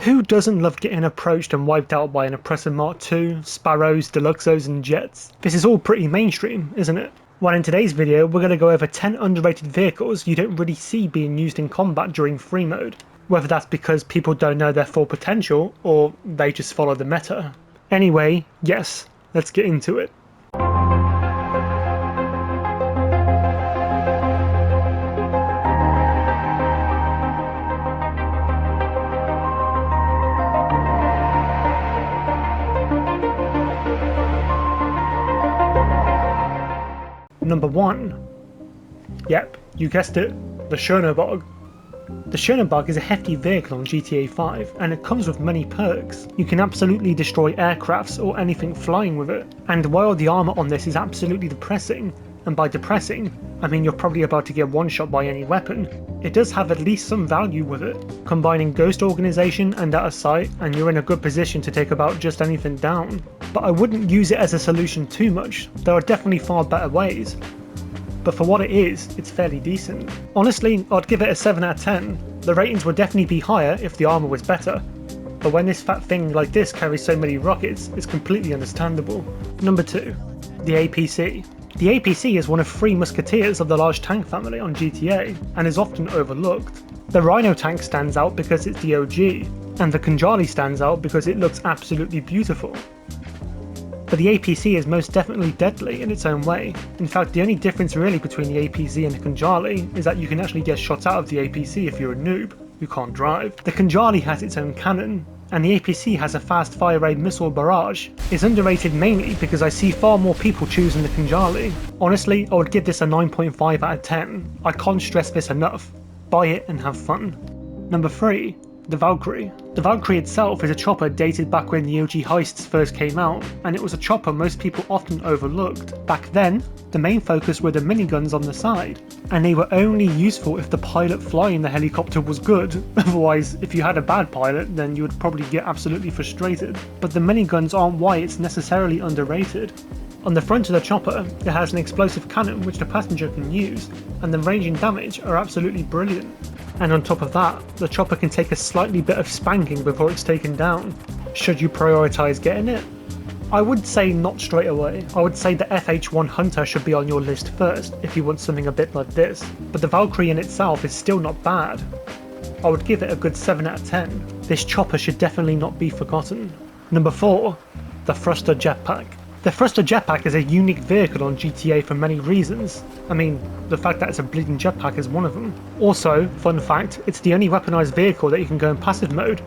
Who doesn't love getting approached and wiped out by an Oppressor Mark II, Sparrows, Deluxos and Jets? This is all pretty mainstream, isn't it? Well, in today's video we're going to go over 10 underrated vehicles you don't really see being used in combat during free mode. Whether that's because people don't know their full potential, or they just follow the meta. Anyway, yes, let's get into it. Number 1. Yep, you guessed it, the Shernobog. The Shernobog is a hefty vehicle on GTA 5, and it comes with many perks. You can absolutely destroy aircrafts or anything flying with it, and while the armour on this is absolutely depressing, and by depressing, I mean you're probably about to get one-shot by any weapon, it does have at least some value with it. Combining ghost organisation and out of sight, and you're in a good position to take about just anything down. But I wouldn't use it as a solution too much, there are definitely far better ways. But for what it is, it's fairly decent. Honestly, I'd give it a 7 out of 10. The ratings would definitely be higher if the armour was better. But when this fat thing like this carries so many rockets, it's completely understandable. Number 2. The APC. The APC is one of 3 musketeers of the large tank family on GTA, and is often overlooked. The Rhino tank stands out because it's the OG, and the Khanjali stands out because it looks absolutely beautiful. But the APC is most definitely deadly in its own way. In fact, the only difference really between the APC and the Khanjali is that you can actually get shot out of the APC if you're a noob who can't drive. The Khanjali has its own cannon, and the APC has a fast fire rate missile barrage. It's underrated mainly because I see far more people choosing the Khanjali. Honestly, I would give this a 9.5 out of 10. I can't stress this enough. Buy it and have fun. Number 3. The Valkyrie. The Valkyrie itself is a chopper dated back when the OG heists first came out, and it was a chopper most people often overlooked. Back then, the main focus were the miniguns on the side, and they were only useful if the pilot flying the helicopter was good. Otherwise, if you had a bad pilot, then you would probably get absolutely frustrated. But the miniguns aren't why it's necessarily underrated. On the front of the chopper, it has an explosive cannon which the passenger can use, and the range and damage are absolutely brilliant. And on top of that, the chopper can take a slightly bit of spanking before it's taken down, should you prioritise getting it. I would say not straight away. I would say the FH1 Hunter should be on your list first if you want something a bit like this, but the Valkyrie in itself is still not bad. I would give it a good 7 out of 10. This chopper should definitely not be forgotten. Number 4. The Thruster Jetpack. The Thruster Jetpack is a unique vehicle on GTA for many reasons. I mean, the fact that it's a bleeding jetpack is one of them. Also, fun fact, it's the only weaponized vehicle that you can go in passive mode.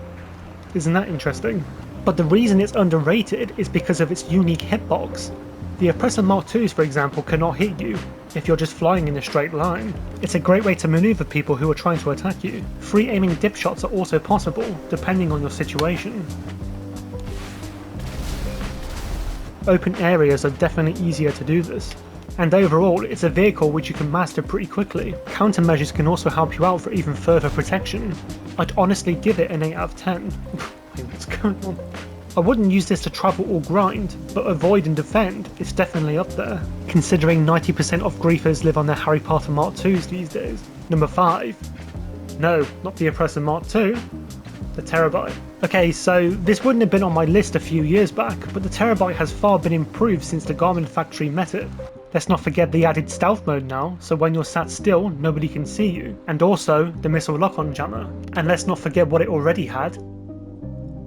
Isn't that interesting? But the reason it's underrated is because of its unique hitbox. The Oppressor Mark IIs, for example, cannot hit you if you're just flying in a straight line. It's a great way to maneuver people who are trying to attack you. Free aiming dip shots are also possible, depending on your situation. Open areas are definitely easier to do this, and overall it's a vehicle which you can master pretty quickly. Countermeasures can also help you out for even further protection. I'd honestly give it an 8 out of 10. What's going on? I wouldn't use this to travel or grind, but avoid and defend is definitely up there, considering 90% of griefers live on their Harry Potter Mark IIs these days. Number 5. No, not the Oppressor Mark II. The Terabyte. Okay, so this wouldn't have been on my list a few years back, but the Terabyte has far been improved since the Garmin factory met it. Let's not forget the added stealth mode now, so when you're sat still, nobody can see you. And also, the missile lock-on jammer. And let's not forget what it already had.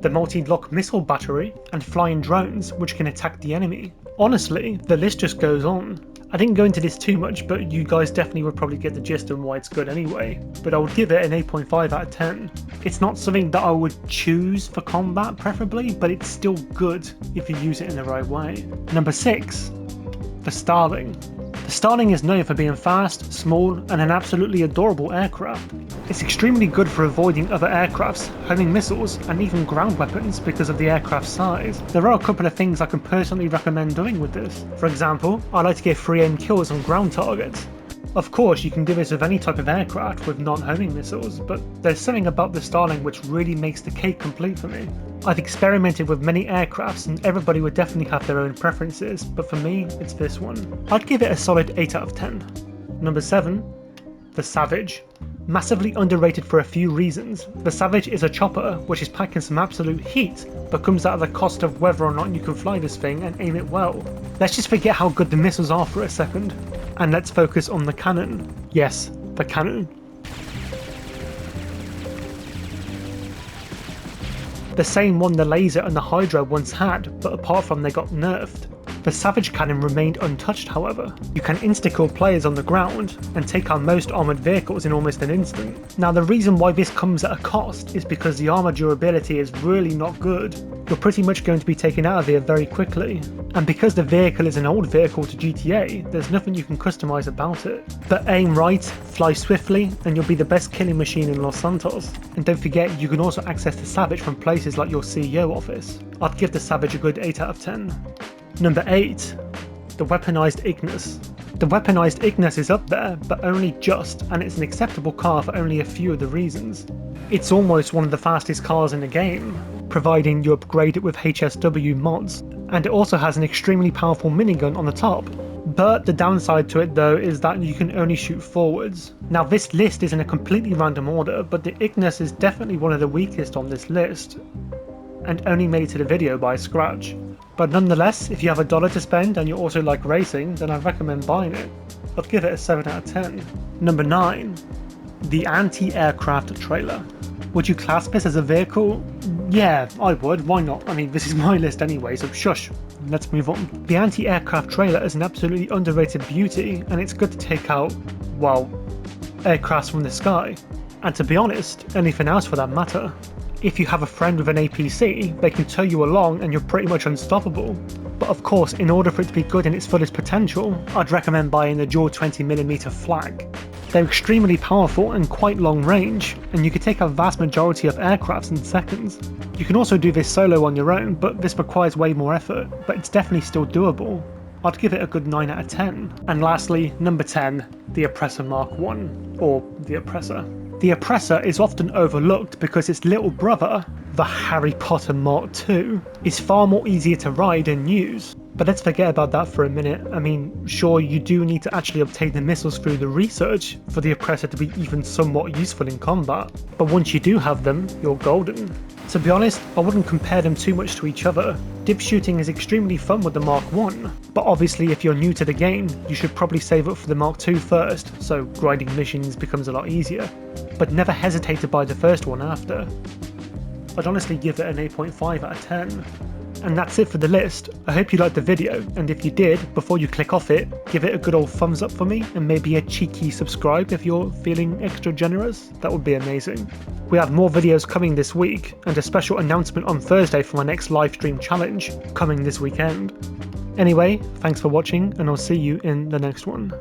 The multi-lock missile battery, and flying drones, which can attack the enemy. Honestly, the list just goes on. I didn't go into this too much, but you guys definitely would probably get the gist on why it's good anyway, but I would give it an 8.5 out of 10. It's not something that I would choose for combat preferably, but it's still good if you use it in the right way. Number 6. The Starling. The Starling is known for being fast, small, and an absolutely adorable aircraft. It's extremely good for avoiding other aircrafts, homing missiles, and even ground weapons because of the aircraft's size. There are a couple of things I can personally recommend doing with this. For example, I like to get free aim kills on ground targets. Of course, you can do this with any type of aircraft with non-homing missiles, but there's something about the Starling which really makes the cake complete for me. I've experimented with many aircrafts and everybody would definitely have their own preferences, but for me, it's this one. I'd give it a solid 8 out of 10. Number 7. the Savage. Massively underrated for a few reasons. The Savage is a chopper which is packing some absolute heat, but comes at the cost of whether or not you can fly this thing and aim it well. Let's just forget how good the missiles are for a second, and let's focus on the cannon. Yes, the cannon. The same one the laser and the Hydra once had, but apart from they got nerfed. The Savage cannon remained untouched however. You can insta-kill players on the ground and take out most armoured vehicles in almost an instant. Now the reason why this comes at a cost is because the armour durability is really not good. You're pretty much going to be taken out of here very quickly. And because the vehicle is an old vehicle to GTA, there's nothing you can customise about it. But aim right, fly swiftly, and you'll be the best killing machine in Los Santos. And don't forget, you can also access the Savage from places like your CEO office. I'd give the Savage a good 8 out of 10. Number 8. The Weaponized Ignis. The Weaponized Ignis is up there, but only just, and it's an acceptable car for only a few of the reasons. It's almost one of the fastest cars in the game, providing you upgrade it with HSW mods, and it also has an extremely powerful minigun on the top. But the downside to it though is that you can only shoot forwards. Now this list is in a completely random order, but the Ignis is definitely one of the weakest on this list, and only made it to the video by a scratch. But nonetheless, if you have $1 to spend and you also like racing, then I recommend buying it. I'd give it a 7 out of 10. Number 9. The AntiAircraft trailer. Would you class this as a vehicle? Yeah, I would, why not? I mean, this is my list anyway, so shush. Let's move on. The Anti-Aircraft trailer is an absolutely underrated beauty, and it's good to take out, well, aircrafts from the sky. And to be honest, anything else for that matter. If you have a friend with an APC, they can tow you along and you're pretty much unstoppable. But of course, in order for it to be good in its fullest potential, I'd recommend buying the dual 20mm flag. They're extremely powerful and quite long range, and you can take a vast majority of aircrafts in seconds. You can also do this solo on your own, but this requires way more effort, but it's definitely still doable. I'd give it a good 9 out of 10. And lastly, number 10, the Oppressor Mark I, or the Oppressor. The Oppressor is often overlooked because its little brother, the Harry Potter Mark II, is far more easier to ride and use. But let's forget about that for a minute. I mean, sure, you do need to actually obtain the missiles through the research for the Oppressor to be even somewhat useful in combat, but once you do have them, you're golden. To be honest, I wouldn't compare them too much to each other. Dip shooting is extremely fun with the Mark I, but obviously if you're new to the game, you should probably save up for the Mark II first, so grinding missions becomes a lot easier. But never hesitate to buy the first one after. I'd honestly give it an 8.5 out of 10. And that's it for the list. I hope you liked the video, and if you did, before you click off it, give it a good old thumbs up for me, and maybe a cheeky subscribe if you're feeling extra generous. That would be amazing. We have more videos coming this week, and a special announcement on Thursday for my next livestream challenge, coming this weekend. Anyway, thanks for watching, and I'll see you in the next one.